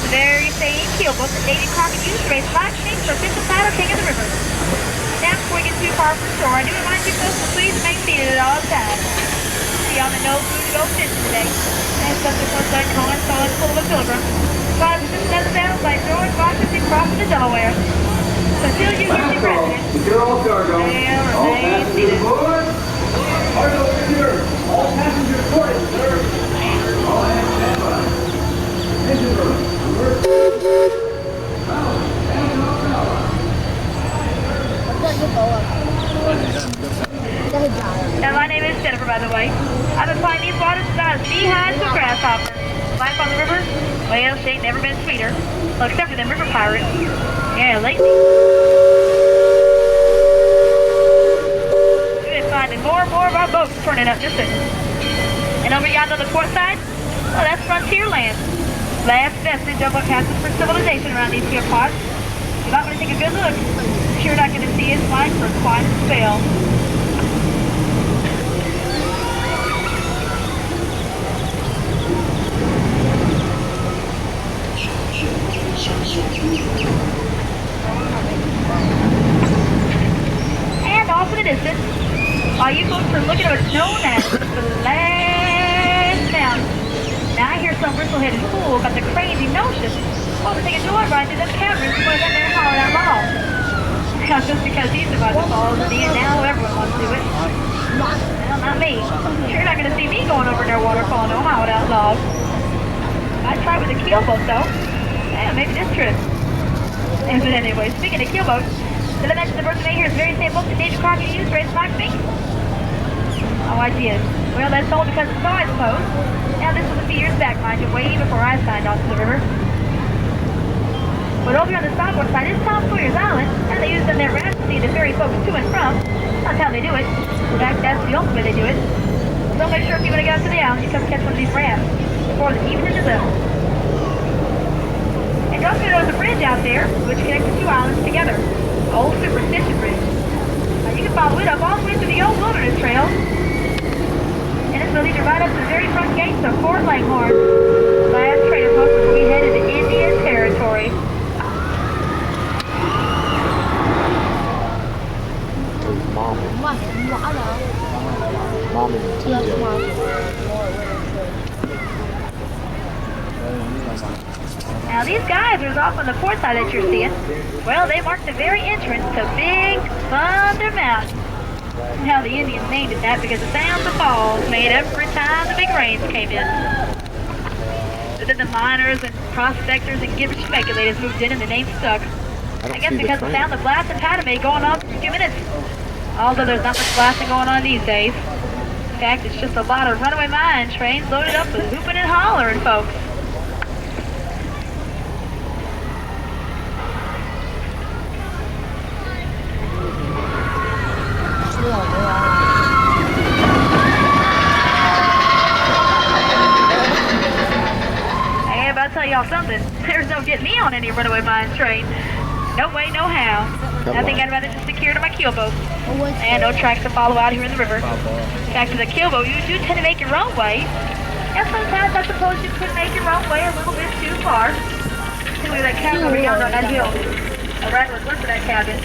the very same keelboat that Davy Crockett used to raise black snakes for official title king of the river. Now, before we get too far from shore, I do remind you folks to please remain seated at all times. See on the no food to go fishing today. And subject was that corn solid full of a pilgrim. God, this is another battle by George Washington crossing the Delaware. So till you get your president, secure all cargo. All passengers aboard. Cargo secure. All passengers boarded, sir. All hands stand by. Engine room. Now, my name is Jennifer, by the way. I've been flying these waters since I was beehives to grasshopper. Life on the river? Well, she ain't never been sweeter. Well, except for them river pirates. Yeah, lately. We've been finding more and more of our boats turning up just And over yonder on the port side? Well, that's frontier land. Last vestige of what passes for civilization around these here parts. You might want to take a good look. You're not going to see us flying for quite a spell. And off in the distance, while you folks are looking at what's known as the last mountain. Now I hear some bristle-headed fool got the crazy notion, well, to take a joyride through them caverns before they're there hollering out loud. Now, just because he's about to fall into the end, now everyone wants to do it. Well, not me. You're not going to see me going over their waterfall no hollering out loud. I'd try with a keelboat, though. Yeah, maybe this trip. But anyway, speaking of keelboats, did I mention the birth of May here is the very same boat that David Crockett used to raise black Fink? Oh, I did. Well, that's all because it's so, I suppose. Now, this was a few years back, mind you, way before I signed on to the river. But over here on the starboard side is Tom Sawyer's Island, and they use them there rafts to see the ferry folks to and from. That's how they do it. In fact, that's the only way they do it. So make sure if you want to get out to the island, you come catch one of these rafts before the evening is up. And don't forget there's a bridge out there which connects the two islands together. Old Superstition Bridge. Now you can follow it up all the way through the old wilderness trail. And it's going to lead you right up to the very front gates of Fort Langhorne. Last trader post before we head into Indian territory. Mom and TJ. Now these geysers off on the port side that you're seeing, well, they mark the very entrance to Big Thunder Mountain. Now the Indians named it that because the sound the falls made every time the big rains came in. But then the miners and prospectors and givers speculators moved in and the name stuck. I guess because the sound the blast and powder made going on for a few minutes. Although there's not much blasting going on these days. In fact, it's just a lot of runaway mine trains loaded up with hooping and hollering folks. Hey, I'm about to tell y'all something. There's no getting me on any runaway mine train. No way, no how. I think I'd rather just secure to my keelboat. And no tracks to follow out here in the river. In fact, with a keelboat, you do tend to make your own way. And sometimes I suppose you could make your own way a little bit too far. Look at that cabin over yonder on that hill. A rattler's look for that cabin.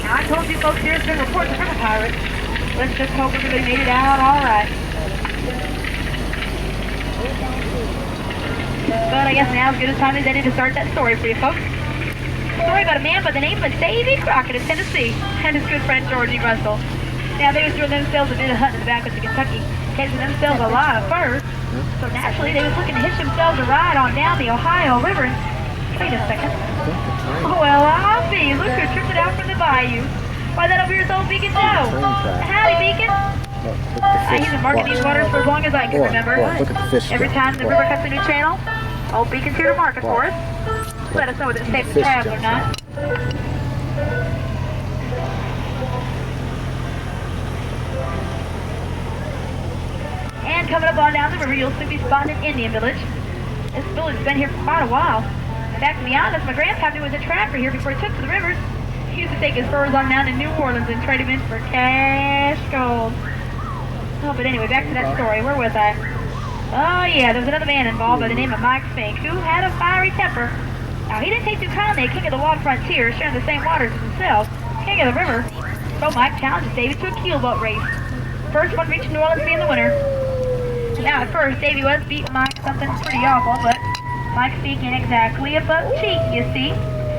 Now, I told you folks there's been reports of river pirates. Let's just hope everybody made it out all right. But I guess now's as good a time as any to start that story for you folks. Story about a man by the name of Davy Crockett of Tennessee and his good friend Georgie Russell. Now they was doing themselves a bit of hunting in the backwoods of Kentucky, catching themselves a lot of fur. So naturally they was looking to hitch themselves a ride on down the Ohio River. Wait a second. Well, I'll be. Look who tripped it out from the bayou. Why, that over here is old Beacon Joe. Howdy, Beacon. He's been marking these waters for as long as I can remember. Every time the river cuts a new channel, old Beacon's here to mark it for us. Let us know whether it's safe to travel or not. And coming up on down the river, you'll soon be spotting an Indian village. This village has been here for quite a while. In fact, to be honest, my grandpappy was a trapper here before he took to the rivers. He used to take his furs on down to New Orleans and trade them in for cash gold. Oh, but anyway, back to that story. Where was I? Oh yeah, there was another man involved by the name of Mark Twain who had a fiery temper. Now he didn't take too kindly at King of the Water Frontier, sharing the same waters as himself, King of the River. So Mike challenges Davy to a keel boat race. First one reaching New Orleans being the winner. Now at first, Davy was beating Mike something pretty awful, but Mike's speak ain't exactly a buck cheek, you see.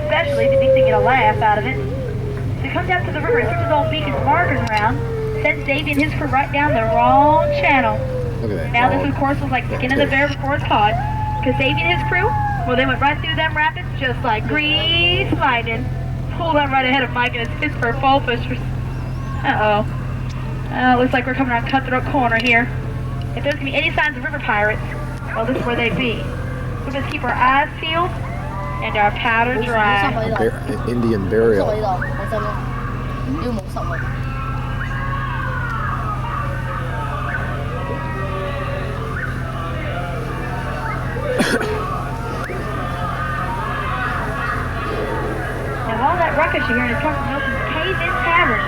Especially if he thinks they get a laugh out of it. So he comes out to the river and switches old beacon's markers around, sends Davy and his crew right down the wrong channel. Look at that. Now this of course was like skin in the bear before it's caught, because Davy and his crew, well they went right through them rapids just like grease lightning. Pulled up right ahead of Mike and his fist for fall fishers. Uh-oh. Looks like we're coming around Cutthroat Corner here. If there's gonna be any signs of river pirates, well this is where they'd be. We must keep our eyes peeled and our powder dry. Indian burial. Now all that ruckus you hear is coming from Nelson's Cave-In Tavern.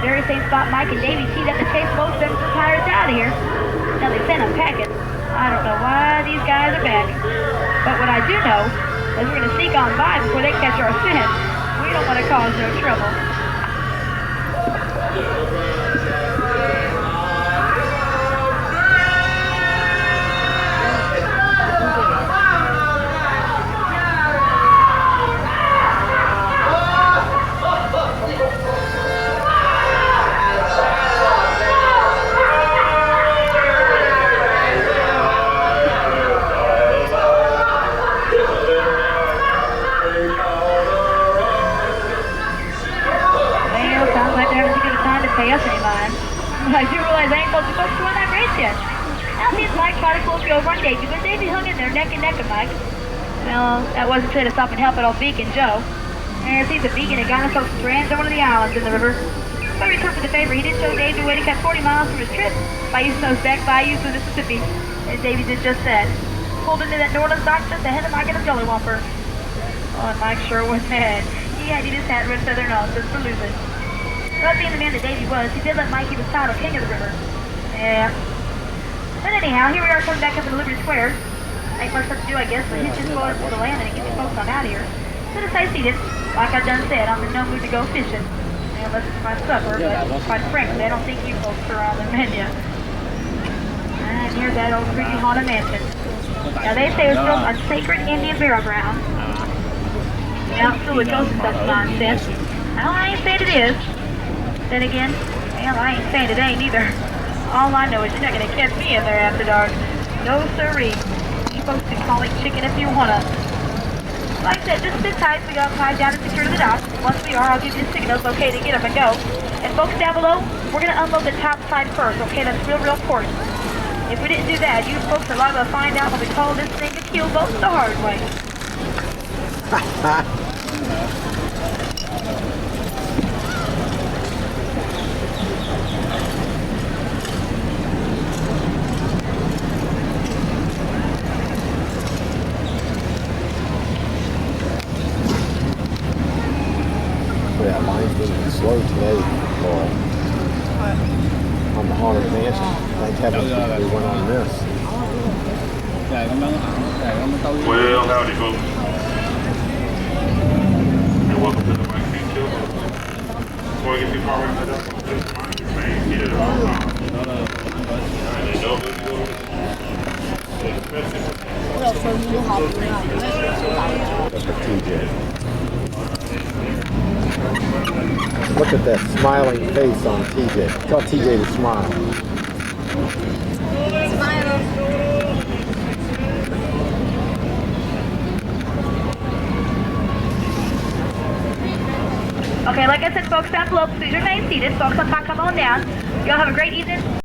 Very same spot Mike and Davy teed up to chase most of them pirates out of here. Now they sent them packing. I don't know why these guys are back. But what I do know is we're going to sneak on by before they catch our scent. We don't want to cause no trouble. Pay us any mind. I do realize I ain't supposed to win that race yet. Now seems Mike tried to close me over on Davy, but Davy hung in there neck and neck with Mike. Well, that wasn't to stop and help at old Beacon Joe. And he's a beacon and got himself stranded on one of the islands in the river. But in return for the favor, he did show Davy a way to cut 40 miles from his trip by using those back bayous in Mississippi. And Davy did just that. Pulled into that New Orleans dock just ahead of Mike and a Jolly Whopper. Oh, and Mike sure was mad. He had to eat his hat red feather nonsense for losing. But being the man that Davy was, he did let Mike keep his title King of the River. Yeah. But anyhow, here we are coming back up into Liberty Square. Ain't much left to do, I guess, but hitch his boys to the landing and get these folks on out of here. So to stay seated, like I done said, I'm in no mood to go fishing. Unless it's my supper, but quite frankly, I don't think you folks are on the menu. And here's that old creepy haunted mansion. Now they say it's built on sacred Indian burial ground. Now it's full of ghosts and such nonsense. Now I ain't saying it is. Then again, well, I ain't saying it ain't either. All I know is you're not going to catch me in there after dark. No siree. You folks can call me chicken if you want to. Like I said, just sit tight so we got tied down and secure to the dock. Once we are, I'll give you the signals, okay, to get up and go. And folks down below, we're going to unload the top side first, okay? That's real important. If we didn't do that, you folks are liable to find out when we call this thing a keel boat the hard way. Yeah, mine's moving slow today, Laura. On the Haunted Mansion. Thank heavens we went on this. Well, howdy, folks. And welcome to the Mike King Show. Before I get too far away from that, That's for TJ. Look at that smiling face on TJ. Tell TJ to smile. Okay, like I said, folks down below, please remain seated. Folks on top, come on down. Y'all have a great evening.